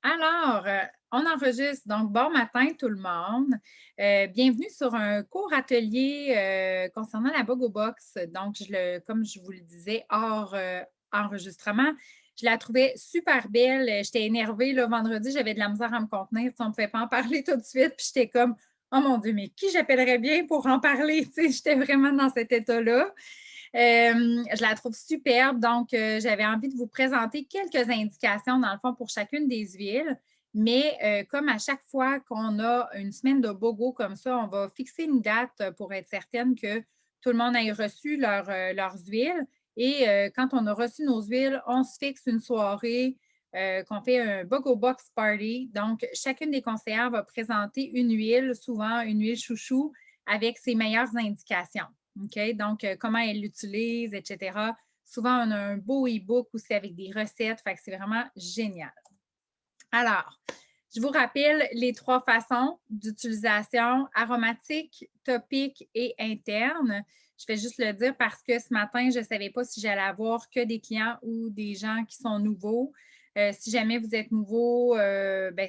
Alors, on enregistre. Donc, bon matin tout le monde. Bienvenue sur un court atelier concernant la Bogo Box. Donc, comme je vous le disais, hors enregistrement, je la trouvais super belle. J'étais énervée le vendredi, j'avais de la misère à me contenir. On ne pouvait pas en parler tout de suite. Puis j'étais comme, oh mon Dieu, mais qui j'appellerais bien pour en parler? J'étais vraiment dans cet état-là. Je la trouve superbe. Donc, j'avais envie de vous présenter quelques indications, dans le fond, pour chacune des huiles. Mais comme à chaque fois qu'on a une semaine de BOGO comme ça, on va fixer une date pour être certaine que tout le monde ait reçu leurs huiles. Et quand on a reçu nos huiles, on se fixe une soirée qu'on fait un BOGO Box Party. Donc, chacune des conseillères va présenter une huile, souvent une huile chouchou, avec ses meilleures indications. OK? Donc, comment elle l'utilise, etc. Souvent, on a un beau e-book aussi avec des recettes. Fait que c'est vraiment génial. Alors, je vous rappelle les trois façons d'utilisation: aromatique, topique et interne. Je vais juste le dire parce que ce matin, je ne savais pas si j'allais avoir que des clients ou des gens qui sont nouveaux. Si jamais vous êtes nouveau,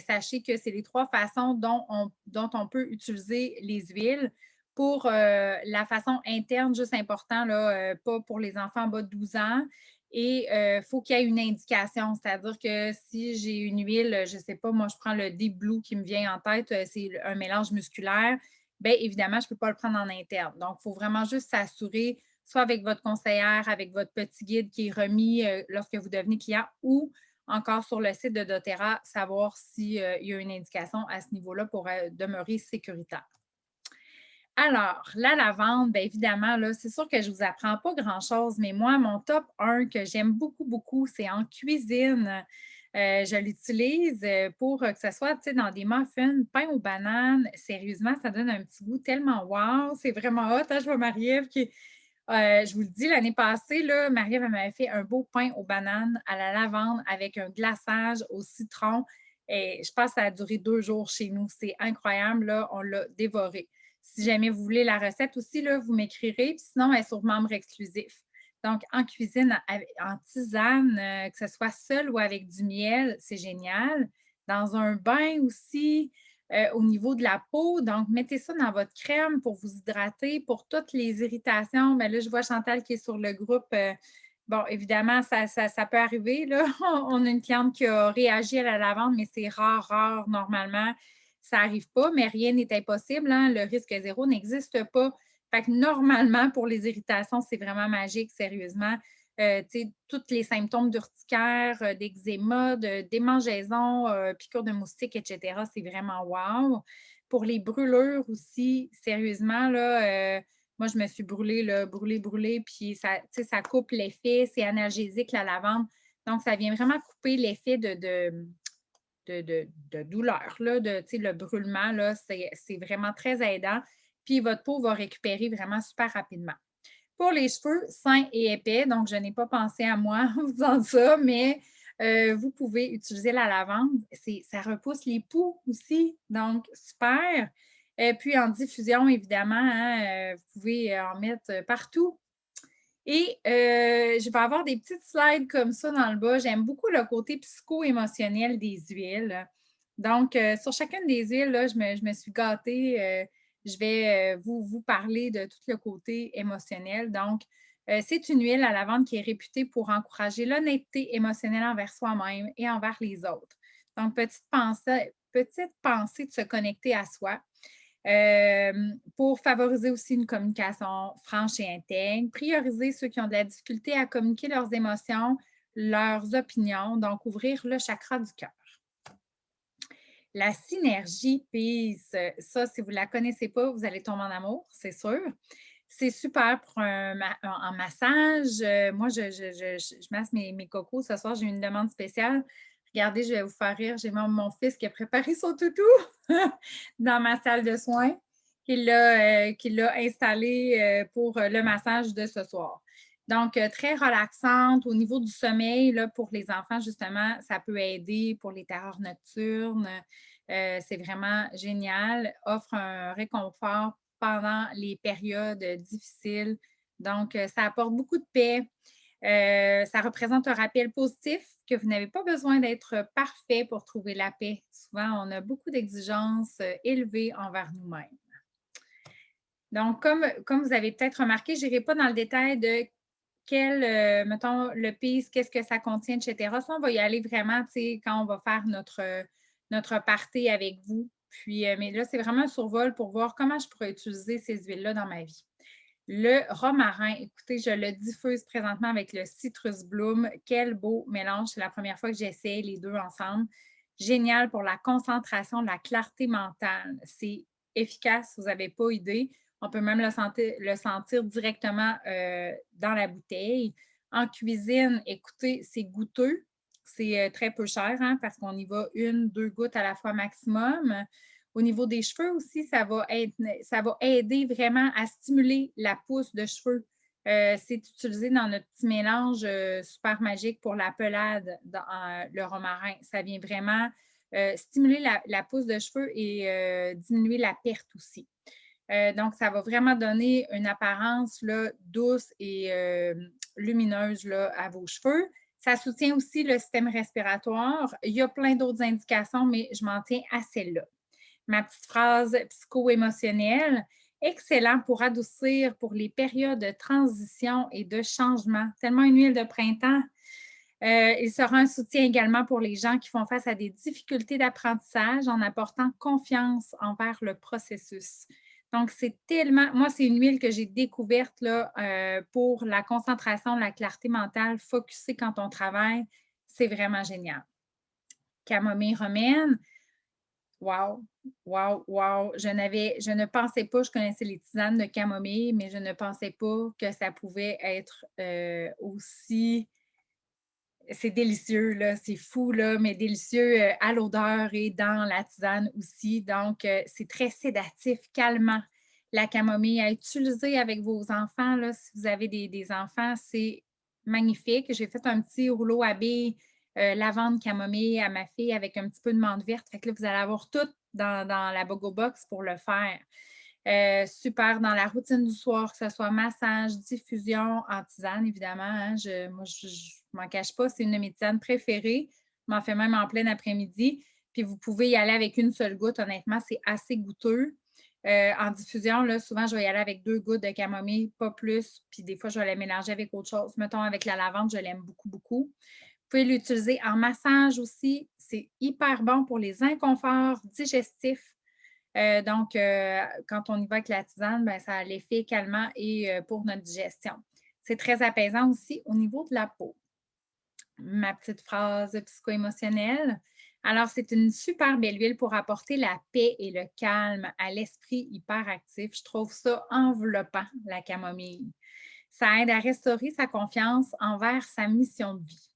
sachez que c'est les trois façons dont on peut utiliser les huiles. Pour la façon interne, juste important, là, pas pour les enfants en bas de 12 ans. Et il faut qu'il y ait une indication, c'est-à-dire que si j'ai une huile, je ne sais pas, moi, je prends le Deep Blue qui me vient en tête, c'est un mélange musculaire, bien évidemment, je ne peux pas le prendre en interne. Donc, il faut vraiment juste s'assurer, soit avec votre conseillère, avec votre petit guide qui est remis lorsque vous devenez client ou encore sur le site de doTERRA, savoir s'il y a une indication à ce niveau-là pour demeurer sécuritaire. Alors, la lavande, bien évidemment, là, c'est sûr que je ne vous apprends pas grand-chose, mais moi, mon top 1 que j'aime beaucoup, beaucoup, c'est en cuisine. Je l'utilise pour que ce soit dans des muffins, pain aux bananes. Sérieusement, ça donne un petit goût tellement wow. C'est vraiment hot. Hein? Je vois Marie-Ève qui. Je vous le dis, l'année passée, là, Marie-Ève m'avait fait un beau pain aux bananes à la lavande avec un glaçage au citron. Et je pense que ça a duré 2 jours chez nous. C'est incroyable. Là, on l'a dévoré. Si jamais vous voulez la recette aussi, là, vous m'écrirez. Puis sinon, elle est sur membre exclusif. Donc, en cuisine, en tisane, que ce soit seul ou avec du miel, c'est génial. Dans un bain aussi, au niveau de la peau. Donc, mettez ça dans votre crème pour vous hydrater, pour toutes les irritations. Bien, là, je vois Chantal qui est sur le groupe. Bon, évidemment, ça peut arriver. Là. On a une cliente qui a réagi à la lavande, mais c'est rare, rare normalement. Ça n'arrive pas, mais rien n'est impossible. Hein. Le risque zéro n'existe pas. Fait que normalement, pour les irritations, c'est vraiment magique, sérieusement. Tous les symptômes d'urticaire, d'eczéma, de démangeaison, piqûres de moustiques, etc., c'est vraiment wow. Pour les brûlures aussi, sérieusement, là, moi, je me suis brûlée, là, brûlée, puis ça coupe l'effet, c'est analgésique, la lavande. Donc, ça vient vraiment couper l'effet de douleur, là, le brûlement, là, c'est vraiment très aidant. Puis, votre peau va récupérer vraiment super rapidement. Pour les cheveux sains et épais, donc je n'ai pas pensé à moi en vous disant ça, mais vous pouvez utiliser la lavande. Ça repousse les poux aussi, donc super. Et puis en diffusion, évidemment, hein, vous pouvez en mettre partout. Et je vais avoir des petites slides comme ça dans le bas. J'aime beaucoup le côté psycho-émotionnel des huiles. Donc, sur chacune des huiles, là, je me suis gâtée. Je vais vous parler de tout le côté émotionnel. Donc, c'est une huile à lavande qui est réputée pour encourager l'honnêteté émotionnelle envers soi-même et envers les autres. Donc, petite pensée de se connecter à soi. Pour favoriser aussi une communication franche et intègre, prioriser ceux qui ont de la difficulté à communiquer leurs émotions, leurs opinions, donc ouvrir le chakra du cœur. La synergie Peace, ça, si vous ne la connaissez pas, vous allez tomber en amour, c'est sûr. C'est super pour un massage. Moi, je masse mes cocos. Ce soir, j'ai une demande spéciale. Regardez, je vais vous faire rire. J'ai même mon fils qui a préparé son toutou dans ma salle de soins, qu'il l'a installé pour le massage de ce soir. Donc, très relaxante. Au niveau du sommeil, là, pour les enfants, justement, ça peut aider pour les terreurs nocturnes. C'est vraiment génial. Offre un réconfort pendant les périodes difficiles. Donc, ça apporte beaucoup de paix. Ça représente un rappel positif que vous n'avez pas besoin d'être parfait pour trouver la paix. Souvent, on a beaucoup d'exigences élevées envers nous-mêmes. Donc, comme vous avez peut-être remarqué, je n'irai pas dans le détail de mettons, le PIS, qu'est-ce que ça contient, etc. Ça, on va y aller vraiment, tu sais, quand on va faire notre party avec vous. Puis, mais là, c'est vraiment un survol pour voir comment je pourrais utiliser ces huiles-là dans ma vie. Le romarin, écoutez, je le diffuse présentement avec le Citrus Bloom. Quel beau mélange. C'est la première fois que j'essaie les deux ensemble. Génial pour la concentration, la clarté mentale. C'est efficace, vous n'avez pas idée. On peut même le sentir directement dans la bouteille. En cuisine, écoutez, c'est goûteux. C'est très peu cher hein, parce qu'on y va 1, 2 gouttes à la fois maximum. Au niveau des cheveux aussi, ça va aider vraiment à stimuler la pousse de cheveux. C'est utilisé dans notre petit mélange super magique pour la pelade dans le romarin. Ça vient vraiment stimuler la pousse de cheveux et diminuer la perte aussi. Donc, ça va vraiment donner une apparence là, douce et lumineuse là, à vos cheveux. Ça soutient aussi le système respiratoire. Il y a plein d'autres indications, mais je m'en tiens à celle-là. Ma petite phrase psycho-émotionnelle, excellent pour adoucir pour les périodes de transition et de changement. Tellement une huile de printemps. Il sera un soutien également pour les gens qui font face à des difficultés d'apprentissage en apportant confiance envers le processus. Donc, c'est tellement... Moi, c'est une huile que j'ai découverte là, pour la concentration, la clarté mentale, focusée quand on travaille. C'est vraiment génial. Camomille romaine. Wow, wow, wow. Je ne pensais pas, je connaissais les tisanes de camomille, mais je ne pensais pas que ça pouvait être aussi... C'est délicieux, là, c'est fou, là, mais délicieux à l'odeur et dans la tisane aussi. Donc, c'est très sédatif, calmant. La camomille à utiliser avec vos enfants, là, si vous avez des enfants, c'est magnifique. J'ai fait un petit rouleau à billes lavande camomille à ma fille avec un petit peu de menthe verte. Fait que là, vous allez avoir tout dans la Bogo Box pour le faire. Super dans la routine du soir, que ce soit massage, diffusion, en tisane, évidemment. Hein, moi, je ne m'en cache pas, c'est une de mes tisanes préférées. Je m'en fais même en plein après-midi. Puis vous pouvez y aller avec une seule goutte. Honnêtement, c'est assez goûteux. En diffusion, là, souvent, je vais y aller avec 2 gouttes de camomille, pas plus. Puis des fois, je vais la mélanger avec autre chose. Mettons, avec la lavande, je l'aime beaucoup, beaucoup. Vous pouvez l'utiliser en massage aussi. C'est hyper bon pour les inconforts digestifs. Donc, quand on y va avec la tisane, ben, ça a l'effet calmant et pour notre digestion. C'est très apaisant aussi au niveau de la peau. Ma petite phrase psycho-émotionnelle. Alors, c'est une super belle huile pour apporter la paix et le calme à l'esprit hyperactif. Je trouve ça enveloppant, la camomille. Ça aide à restaurer sa confiance envers sa mission de vie.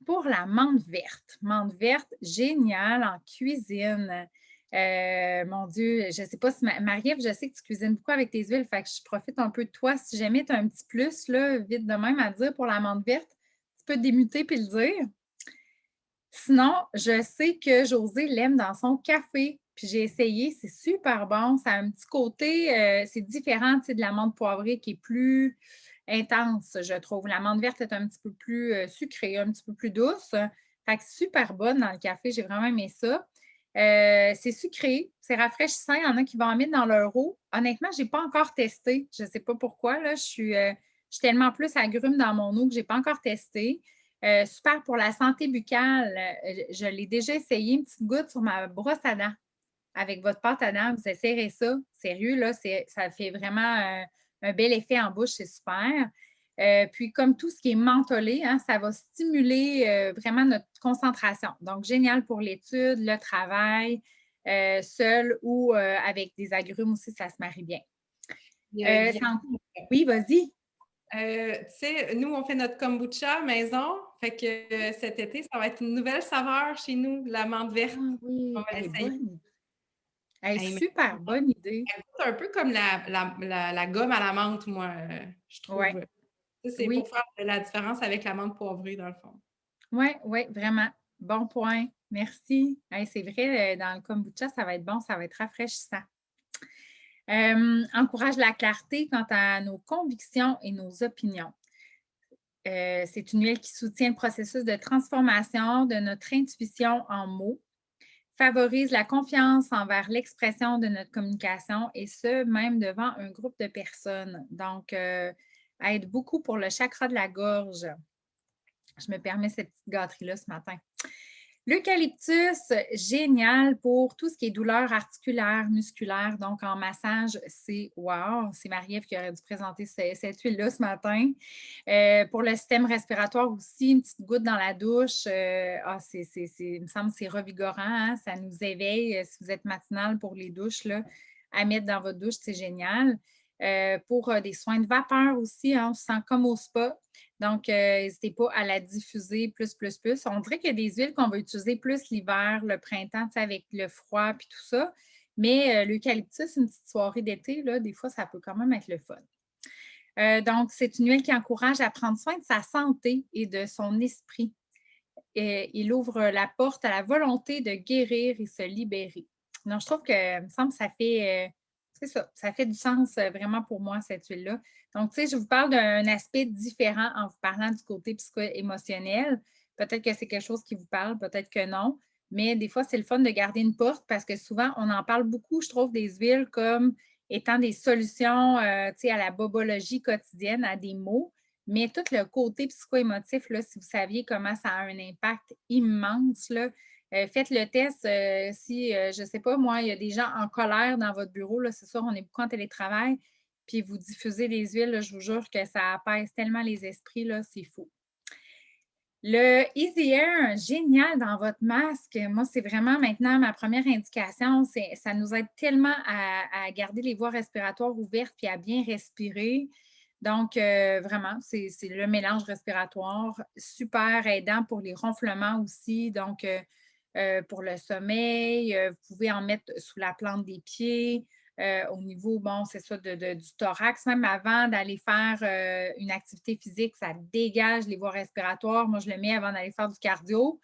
Pour la menthe verte, géniale en cuisine. Mon Dieu, je ne sais pas si Marie-Ève, je sais que tu cuisines beaucoup avec tes huiles, fait que je profite un peu de toi. Si jamais tu as un petit plus, là, vite de même à dire pour la menthe verte, tu peux démuter puis le dire. Sinon, je sais que Josée l'aime dans son café. Puis j'ai essayé, c'est super bon. Ça a un petit côté, c'est différent de la menthe poivrée qui est plus intense, je trouve. La menthe verte est un petit peu plus sucrée, un petit peu plus douce. Fait que super bonne dans le café, j'ai vraiment aimé ça. C'est sucré, c'est rafraîchissant. Il y en a qui vont en mettre dans leur eau. Honnêtement, je n'ai pas encore testé. Je ne sais pas pourquoi. Là, je suis tellement plus agrume dans mon eau que je n'ai pas encore testé. Super pour la santé buccale. Je l'ai déjà essayé, une petite goutte sur ma brosse à dents. Avec votre pâte à dents, vous essayerez ça. Sérieux, là, ça fait vraiment un bel effet en bouche, c'est super. Puis, comme tout ce qui est mentholé, hein, ça va stimuler vraiment notre concentration. Donc, génial pour l'étude, le travail, seul ou avec des agrumes aussi, ça se marie bien. Oui, vas-y. Tu sais, nous, on fait notre kombucha maison. Fait que cet été, ça va être une nouvelle saveur chez nous, la menthe verte. Ah On oui, va elle est l'essayer. bonne. Elle est Hey, mais super bonne idée. elle goûte un peu comme la gomme à la menthe, moi, je Oui, trouve. Ça, c'est oui, pour faire la différence avec la menthe poivrée, dans le fond. oui, oui, vraiment. Bon point. Merci. Hey, c'est vrai, dans le kombucha, ça va être bon, ça va être rafraîchissant. Encourage la clarté quant à nos convictions et nos opinions. C'est une huile qui soutient le processus de transformation de notre intuition en mots, favorise la confiance envers l'expression de notre communication et ce, même devant un groupe de personnes. Donc, aide beaucoup pour le chakra de la gorge. Je me permets cette petite gâterie-là ce matin. L'eucalyptus, génial pour tout ce qui est douleur articulaire, musculaire. Donc, en massage, c'est wow! C'est Marie-Ève qui aurait dû présenter cette huile-là ce matin. Pour le système respiratoire aussi, une petite goutte dans la douche. Il me semble que c'est revigorant. Hein? Ça nous éveille. Si vous êtes matinal pour les douches, là, à mettre dans votre douche, c'est génial. Pour des soins de vapeur aussi, hein, on se sent comme au spa. Donc, n'hésitez pas à la diffuser plus. On dirait qu'il y a des huiles qu'on va utiliser plus l'hiver, le printemps, avec le froid puis tout ça. Mais l'eucalyptus, une petite soirée d'été, là, des fois, ça peut quand même être le fun. Donc, c'est une huile qui encourage à prendre soin de sa santé et de son esprit. Il ouvre la porte à la volonté de guérir et se libérer. Donc, je trouve que, il me semble que ça fait, c'est ça fait du sens vraiment pour moi, cette huile-là. Donc, je vous parle d'un aspect différent en vous parlant du côté psycho-émotionnel. Peut-être que c'est quelque chose qui vous parle, peut-être que non. Mais des fois, c'est le fun de garder une porte parce que souvent, on en parle beaucoup, je trouve, des huiles comme étant des solutions à la bobologie quotidienne, à des maux. Mais tout le côté psycho-émotif, là, si vous saviez comment ça a un impact immense, là, faites le test. Si, je ne sais pas, moi, il y a des gens en colère dans votre bureau, là, c'est sûr, on est beaucoup en télétravail, puis vous diffusez des huiles, là, je vous jure que ça apaise tellement les esprits, là, c'est fou. Le Easy Air, génial dans votre masque. Moi, c'est vraiment maintenant ma première indication. Ça nous aide tellement à garder les voies respiratoires ouvertes puis à bien respirer. Donc, vraiment, c'est le mélange respiratoire, super aidant pour les ronflements aussi. Donc, pour le sommeil, vous pouvez en mettre sous la plante des pieds. Au niveau, bon, c'est ça, du thorax, même avant d'aller faire une activité physique, ça dégage les voies respiratoires. Moi, je le mets avant d'aller faire du cardio.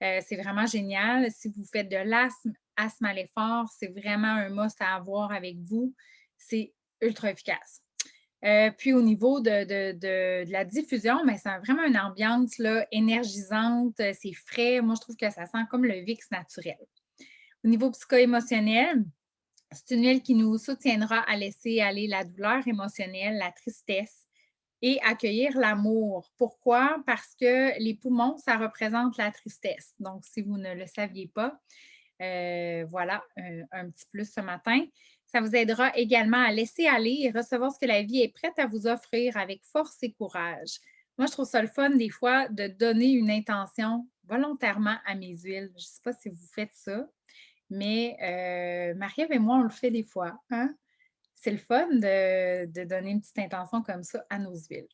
C'est vraiment génial. Si vous faites de l'asthme, asthme à l'effort, c'est vraiment un must à avoir avec vous. C'est ultra efficace. Puis au niveau de la diffusion, mais c'est vraiment une ambiance là, énergisante, c'est frais. Moi, je trouve que ça sent comme le VIX naturel. Au niveau psycho-émotionnel, c'est une huile qui nous soutiendra à laisser aller la douleur émotionnelle, la tristesse et accueillir l'amour. Pourquoi? Parce que les poumons, ça représente la tristesse. Donc, si vous ne le saviez pas, voilà, un petit plus ce matin. Ça vous aidera également à laisser aller et recevoir ce que la vie est prête à vous offrir avec force et courage. Moi, je trouve ça le fun des fois de donner une intention volontairement à mes huiles. Je ne sais pas si vous faites ça, mais Marie-Ève et moi, on le fait des fois. Hein? C'est le fun de donner une petite intention comme ça à nos huiles.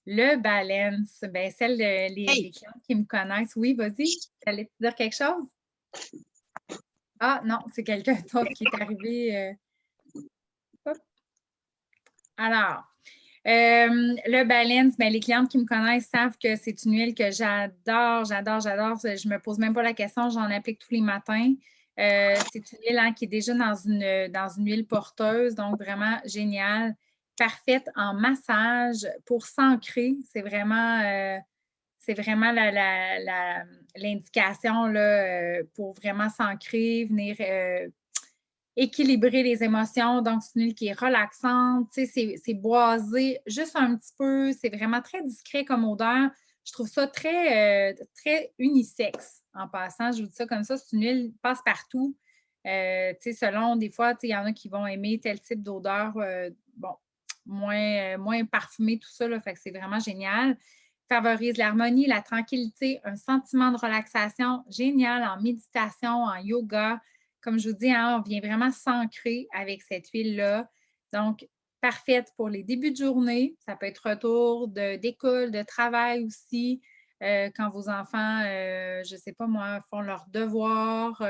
Le balance, bien, les clients qui me connaissent. Oui, vas-y, tu allais te dire quelque chose? Ah non, c'est quelqu'un d'autre qui est arrivé. Alors, le balance, bien, les clientes qui me connaissent savent que c'est une huile que j'adore. Je ne me pose même pas la question, j'en applique tous les matins. C'est une huile qui est déjà dans une huile porteuse, donc vraiment géniale. Parfaite en massage pour s'ancrer. C'est vraiment l'indication pour vraiment s'ancrer, venir équilibrer les émotions. Donc, c'est une huile qui est relaxante, c'est boisé juste un petit peu. C'est vraiment très discret comme odeur. Je trouve ça très unisexe en passant. Je vous dis ça comme ça. C'est une huile passe-partout. Selon, des fois, il y en a qui vont aimer tel type d'odeur, moins parfumé, tout ça. Là, fait que c'est vraiment génial. Favorise l'harmonie, la tranquillité, un sentiment de relaxation génial en méditation, en yoga. Comme je vous dis, hein, on vient vraiment s'ancrer avec cette huile-là. Donc, parfaite pour les débuts de journée. Ça peut être retour d'école, de travail aussi. Quand vos enfants, je ne sais pas moi, font leurs devoirs.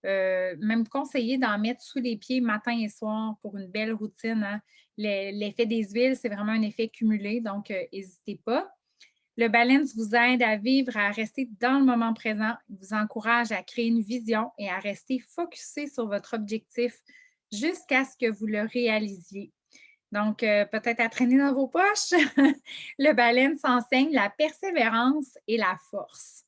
Même conseiller d'en mettre sous les pieds matin et soir pour une belle routine. Hein. L'effet des huiles, c'est vraiment un effet cumulé, donc n'hésitez pas. Le balance vous aide à vivre, à rester dans le moment présent. Il vous encourage à créer une vision et à rester focusé sur votre objectif. jusqu'à ce que vous le réalisiez. Donc, peut-être à traîner dans vos poches. Le baleine s'enseigne la persévérance et la force.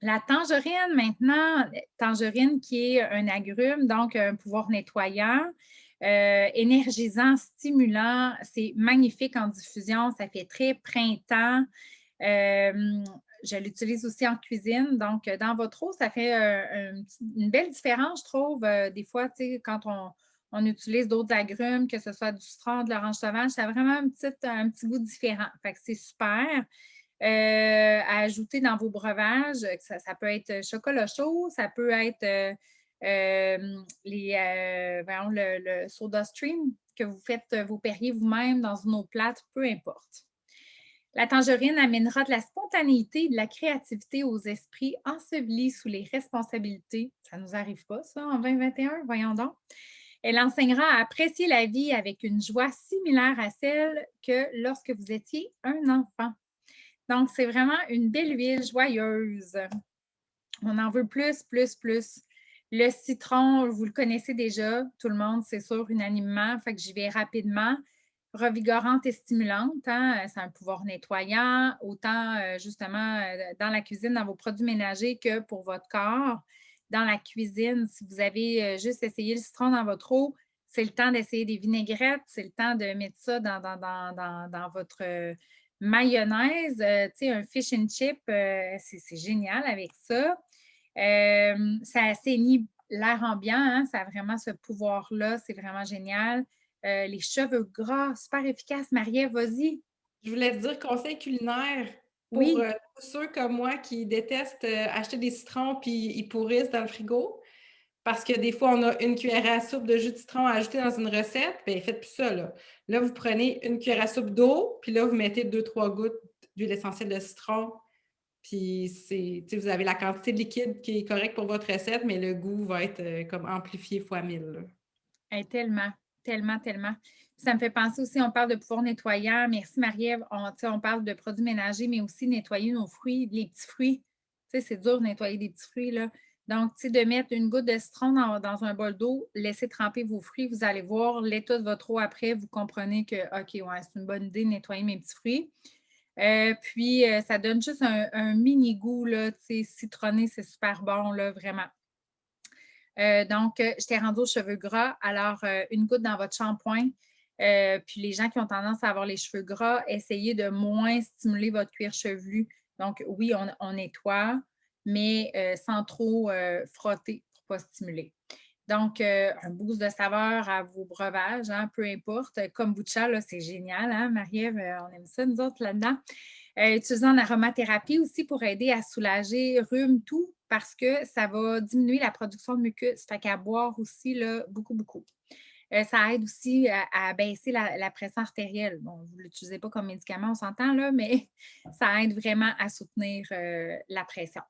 La tangerine, maintenant, tangerine qui est un agrume, donc un pouvoir nettoyant, énergisant, stimulant. C'est magnifique en diffusion, ça fait très printemps. Je l'utilise aussi en cuisine. Donc, dans votre eau, ça fait une belle différence, je trouve. Des fois, tu sais, quand on utilise d'autres agrumes, que ce soit du citron, de l'orange sauvage, ça a vraiment un petit goût différent. Fait que c'est super. À ajouter dans vos breuvages. Ça peut être chocolat chaud, ça peut être le soda stream que vous faites vos Perrier vous-même dans une eau plate, peu importe. La tangerine amènera de la spontanéité et de la créativité aux esprits ensevelis sous les responsabilités. Ça ne nous arrive pas, ça, en 2021, voyons donc. Elle enseignera à apprécier la vie avec une joie similaire à celle que lorsque vous étiez un enfant. Donc, c'est vraiment une belle huile joyeuse. On en veut plus, plus, plus. Le citron, vous le connaissez déjà, tout le monde, c'est sûr, unanimement. Fait que j'y vais rapidement. Revigorante et stimulante, hein? C'est un pouvoir nettoyant, autant justement dans la cuisine, dans vos produits ménagers que pour votre corps. Dans la cuisine, si vous avez juste essayé le citron dans votre eau, c'est le temps d'essayer des vinaigrettes, c'est le temps de mettre ça dans votre mayonnaise, tu sais, un fish and chip, c'est génial avec ça. Ça assainit l'air ambiant, hein, ça a vraiment ce pouvoir-là, c'est vraiment génial. Les cheveux gras, super efficace. Marie-Ève, vas-y. Je voulais te dire conseil culinaire pour Oui, tous ceux comme moi qui détestent acheter des citrons puis ils pourrissent dans le frigo. Parce que des fois, on a une cuillère à soupe de jus de citron à ajouter dans une recette. Bien, faites plus ça, là. Là, vous prenez une cuillère à soupe d'eau, puis là, vous mettez 2-3 gouttes d'huile essentielle de citron. Puis, vous avez la quantité de liquide qui est correcte pour votre recette, mais le goût va être comme amplifié fois 1000. Là. hey, tellement, tellement, tellement. Ça me fait penser aussi, on parle de pouvoir nettoyant. Merci Marie-Ève. On parle de produits ménagers, mais aussi nettoyer nos fruits, les petits fruits. Tu sais, c'est dur de nettoyer des petits fruits, là. Donc, tu sais, de mettre une goutte de citron dans un bol d'eau, laisser tremper vos fruits, vous allez voir l'état de votre eau après, vous comprenez que, OK, ouais, c'est une bonne idée de nettoyer mes petits fruits. Puis, ça donne juste un mini goût, là, tu sais, citronné, c'est super bon, là, vraiment. Donc, je t'ai rendu aux cheveux gras. Alors, une goutte dans votre shampoing. Puis, les gens qui ont tendance à avoir les cheveux gras, essayez de moins stimuler votre cuir chevelu. Donc, oui, on nettoie, mais sans trop frotter pour ne pas stimuler. Donc, un boost de saveur à vos breuvages, hein, peu importe. Kombucha, là, c'est génial, hein, Marie-Ève? On aime ça, nous autres, là-dedans. Utilisé en aromathérapie aussi pour aider à soulager rhume, tout, parce que ça va diminuer la production de mucus. Fait qu'à boire aussi, là, beaucoup, beaucoup. Ça aide aussi à baisser la pression artérielle. Bon, vous ne l'utilisez pas comme médicament, on s'entend, là, mais ça aide vraiment à soutenir la pression.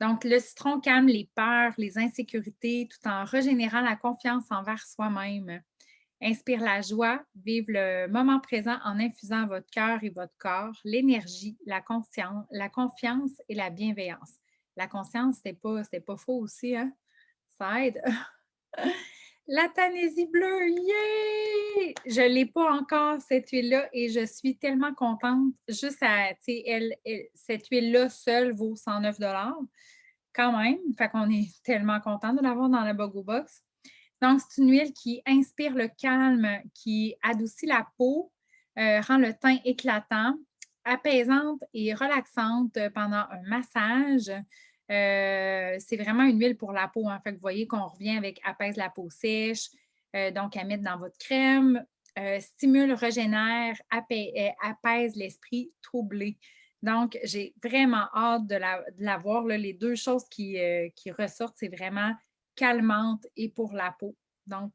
Donc, le citron calme les peurs, les insécurités, tout en régénérant la confiance envers soi-même. Inspire la joie, vive le moment présent en infusant votre cœur et votre corps, l'énergie, la confiance et la bienveillance. La conscience, c'était pas faux aussi, hein? Ça aide. La Tanésie bleue, yeah! Je ne l'ai pas encore, cette huile-là, et je suis tellement contente. Juste à, tu sais, cette huile-là seule vaut 109 quand même. Fait qu'on est tellement content de l'avoir dans la Bogo Box. Donc, c'est une huile qui inspire le calme, qui adoucit la peau, rend le teint éclatant, apaisante et relaxante pendant un massage. C'est vraiment une huile pour la peau. En fait, vous voyez qu'on revient avec apaise la peau sèche, donc à mettre dans votre crème, stimule, régénère, apaise l'esprit troublé. Donc, j'ai vraiment hâte de la voir. Là. Les deux choses qui ressortent, c'est vraiment calmante et pour la peau. Donc,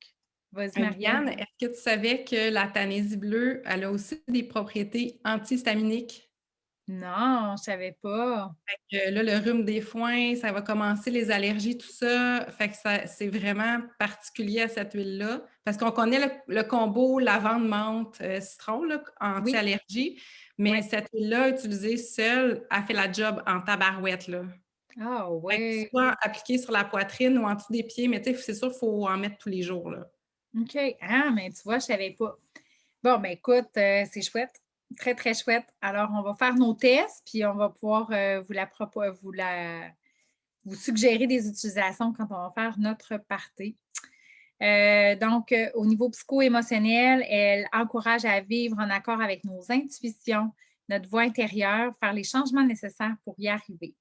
vas-y, Marie-Ève. Liane, est-ce que tu savais que la Tanésie bleue, elle a aussi des propriétés antihistaminiques? Non, je ne savais pas. Fait que là, le rhume des foins, ça va commencer, les allergies, tout ça. Fait que c'est vraiment particulier à cette huile-là. Parce qu'on connaît le combo lavande, menthe, citron, là, Oui, anti-allergie. Mais oui. cette huile-là, utilisée seule, a fait la job en tabarouette, là. Ah Fait que ouais, soit appliqué sur la poitrine ou en dessous des pieds, mais tu sais, c'est sûr, il faut en mettre tous les jours, là. OK. Ah, mais tu vois, je savais pas. Bon, ben écoute, c'est chouette. Très, très chouette. Alors, on va faire nos tests, puis on va pouvoir vous suggérer des utilisations quand on va faire notre party. Donc, au niveau psycho-émotionnel, elle encourage à vivre en accord avec nos intuitions, notre voix intérieure, faire les changements nécessaires pour y arriver.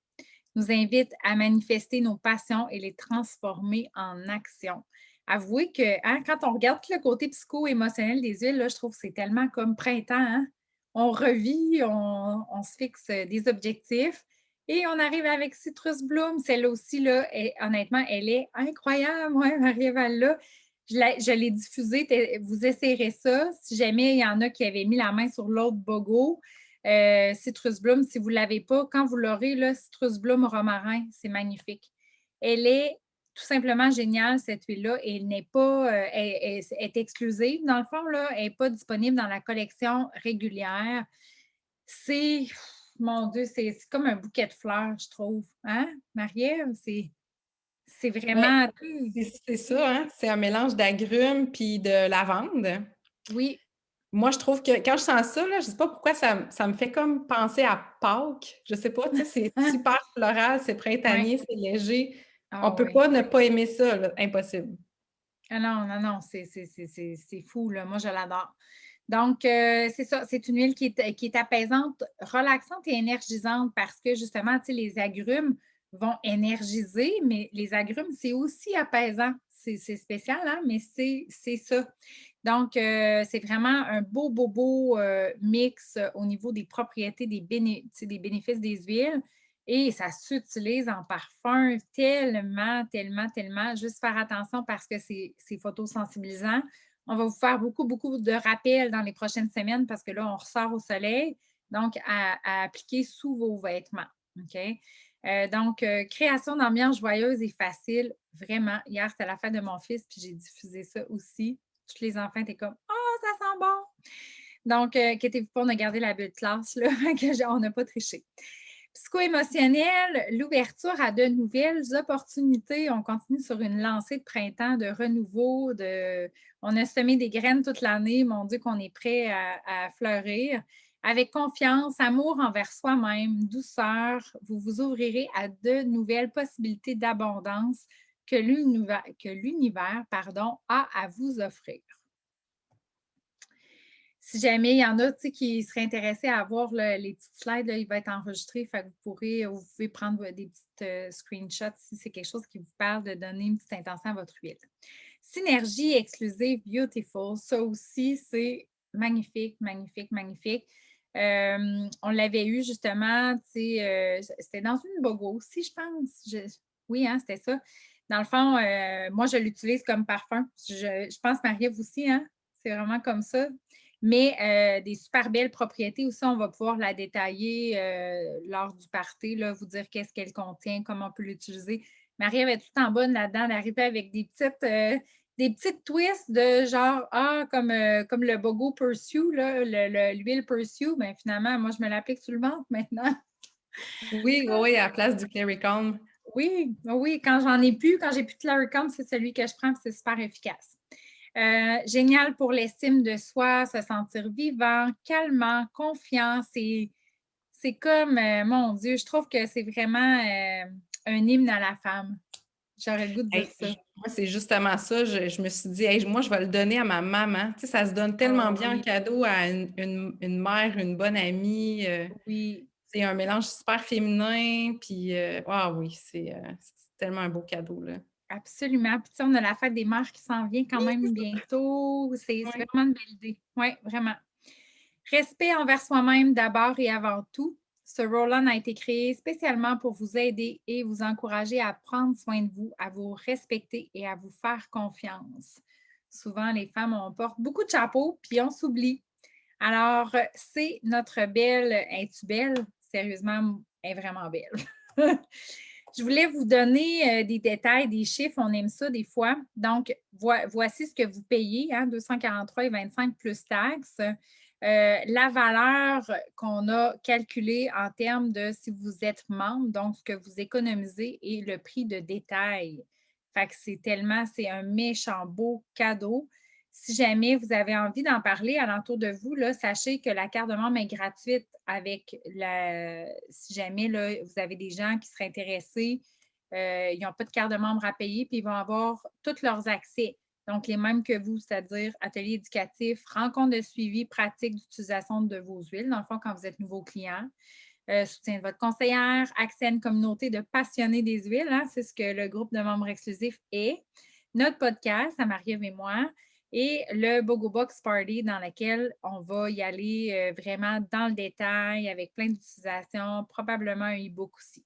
Nous invite à manifester nos passions et les transformer en action. Avouez que hein, quand on regarde tout le côté psycho-émotionnel des huiles, là, je trouve que c'est tellement comme printemps. Hein? On revit, on se fixe des objectifs et on arrive avec Citrus Bloom. Celle-là aussi, là, honnêtement, elle est incroyable. Ouais, Marie-Ève, là. Je l'ai diffusée. Vous essayerez ça. Si jamais il y en a qui avaient mis la main sur l'autre bogo, Citrus Bloom, si vous ne l'avez pas, quand vous l'aurez, là, Citrus Bloom romarin, c'est magnifique. Elle est tout simplement géniale, cette huile-là. Elle n'est pas, elle est exclusive, dans le fond, là. Elle n'est pas disponible dans la collection régulière. C'est, mon Dieu, c'est comme un bouquet de fleurs, je trouve. Hein, Marie-Ève? C'est Ouais, vraiment, c'est ça, hein? C'est un mélange d'agrumes puis de lavande. oui. Moi, je trouve que quand je sens ça, là, je sais pas pourquoi ça me fait comme penser à Pâques. Je sais pas, tu sais, c'est super floral, c'est Oui. printanier, c'est léger. On Ah peut oui. pas ne pas aimer ça, là, impossible. Ah non, non, non, c'est fou, là. Moi, je l'adore. Donc, c'est ça, c'est une huile qui est apaisante, relaxante et énergisante parce que justement, tu sais, les agrumes vont énergiser, mais les agrumes, c'est aussi apaisant. C'est spécial, hein, mais c'est ça. Donc, c'est vraiment un beau, beau, beau mix au niveau des propriétés, tu sais, des bénéfices des huiles. Et ça s'utilise en parfum tellement, tellement, tellement. Juste faire attention parce que c'est photosensibilisant. On va vous faire beaucoup, beaucoup de rappels dans les prochaines semaines parce que là, on ressort au soleil. Donc, à appliquer sous vos vêtements. OK? Donc, création d'ambiance joyeuse et facile. Vraiment. Hier, c'était la fête de mon fils, puis j'ai diffusé ça aussi. Tous les enfants étaient comme oh, ça sent bon! Donc, inquiétez-vous pas, on a gardé la bulle de classe, là, on n'a pas triché. Psycho-émotionnel, l'ouverture à de nouvelles opportunités. On continue sur une lancée de printemps, de renouveau. On a semé des graines toute l'année. Mon Dieu, qu'on est prêt à fleurir. Avec confiance, amour envers soi-même, douceur, vous vous ouvrirez à de nouvelles possibilités d'abondance que l'univers a à vous offrir. Si jamais il y en a qui seraient intéressés à voir les petites slides, là, il va être enregistré. Fait que vous pouvez prendre des petites screenshots si c'est quelque chose qui vous parle de donner une petite intention à votre huile. Synergie exclusive, beautiful. Ça aussi, c'est magnifique, magnifique, magnifique. On l'avait eu justement, c'était dans une bogo aussi, je pense. Oui, hein, c'était ça. Dans le fond, moi, je l'utilise comme parfum. Je pense, Marie-Ève aussi, hein? C'est vraiment comme ça. Mais des super belles propriétés aussi, on va pouvoir la détailler lors du party, là, vous dire qu'est-ce qu'elle contient, comment on peut l'utiliser. Marie-Ève est tout en bas là-dedans, d'arriver avec des petites twists de genre, comme le Bogo Pursue, l'huile Pursue, bien finalement, moi, je me l'applique sur le ventre maintenant. Oui, oui, oui, à la place du Clary Calm. Oui, oui, quand j'en ai plus, quand j'ai plus de Claricum, c'est celui que je prends, c'est super efficace. Génial pour l'estime de soi, se sentir vivant, calmant, confiant. C'est comme, mon Dieu, je trouve que c'est vraiment un hymne à la femme. J'aurais le goût de dire Hey, ça. moi, c'est justement ça. Je me suis dit, hey, moi, je vais le donner à ma maman. Tu sais, ça se donne tellement Oh bien en oui, cadeau à une mère, une bonne amie. oui, C'est un mélange super féminin. Puis, oui, c'est tellement un beau cadeau, là. absolument. Puis, tu sais, on a la fête des mères qui s'en vient quand Oui, même c'est bientôt. C'est ça. Ouais. vraiment une belle idée. Oui, vraiment. Respect envers soi-même d'abord et avant tout. Ce Roll-On a été créé spécialement pour vous aider et vous encourager à prendre soin de vous, à vous respecter et à vous faire confiance. Souvent, les femmes, on porte beaucoup de chapeaux, puis on s'oublie. Alors, c'est notre belle. Es-tu belle? Sérieusement, elle est vraiment belle. Je voulais vous donner des détails, des chiffres. On aime ça des fois. Donc, voici ce que vous payez, hein, 243,25 plus taxes. la valeur qu'on a calculée en termes de si vous êtes membre, donc ce que vous économisez et le prix de détail. Fait que c'est un méchant beau cadeau. Si jamais vous avez envie d'en parler alentour de vous, là, sachez que la carte de membre est gratuite avec si jamais là, vous avez des gens qui seraient intéressés, ils n'ont pas de carte de membre à payer, puis ils vont avoir tous leurs accès. Donc, les mêmes que vous, c'est-à-dire atelier éducatif, rencontre de suivi, pratique d'utilisation de vos huiles, dans le fond, quand vous êtes nouveau client, soutien de votre conseillère, accès à une communauté de passionnés des huiles, hein, c'est ce que le groupe de membres exclusifs est, notre podcast, à Marie-Ève et moi, et le Bogo Box Party dans lequel on va y aller vraiment dans le détail avec plein d'utilisations, probablement un e-book aussi.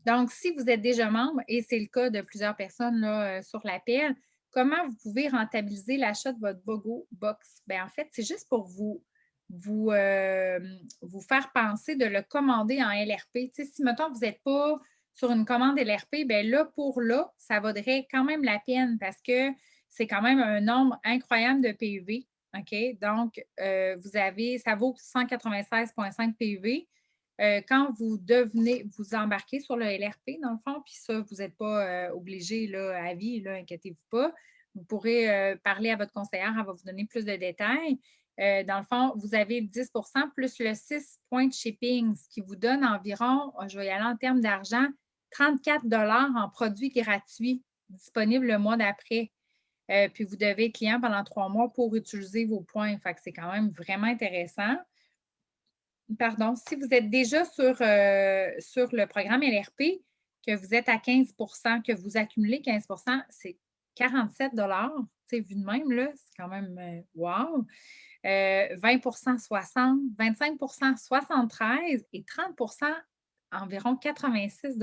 Donc, si vous êtes déjà membre, et c'est le cas de plusieurs personnes là, sur l'appel, comment vous pouvez rentabiliser l'achat de votre Bogo Box? Bien, en fait, c'est juste pour vous faire penser de le commander en LRP. Tu sais, si, mettons, vous n'êtes pas sur une commande LRP, bien là, pour là, ça vaudrait quand même la peine parce que c'est quand même un nombre incroyable de PV. OK? Donc, ça vaut 196,5 PV. Quand vous embarquez sur le LRP, dans le fond, puis ça, vous n'êtes pas obligé là, à vie, là, inquiétez-vous pas. Vous pourrez parler à votre conseillère, elle va vous donner plus de détails. Dans le fond, vous avez 10 plus le 6 points de shipping, ce qui vous donne environ, je vais y aller en termes d'argent, 34 en produits gratuits disponibles le mois d'après. Puis vous devez être client pendant 3 mois pour utiliser vos points. Fait que c'est quand même vraiment intéressant. Pardon, si vous êtes déjà sur le programme LRP, que vous êtes à 15 que vous accumulez 15 c'est 47 tu sais, vu de même, là, c'est quand même wow! 20 60, 25 73 et 30 environ 86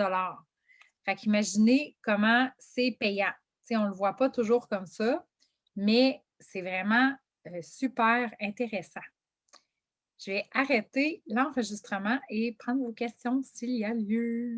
Fait qu'imaginez comment c'est payant. Tu sais, on ne le voit pas toujours comme ça, mais c'est vraiment super intéressant. Je vais arrêter l'enregistrement et prendre vos questions s'il y a lieu.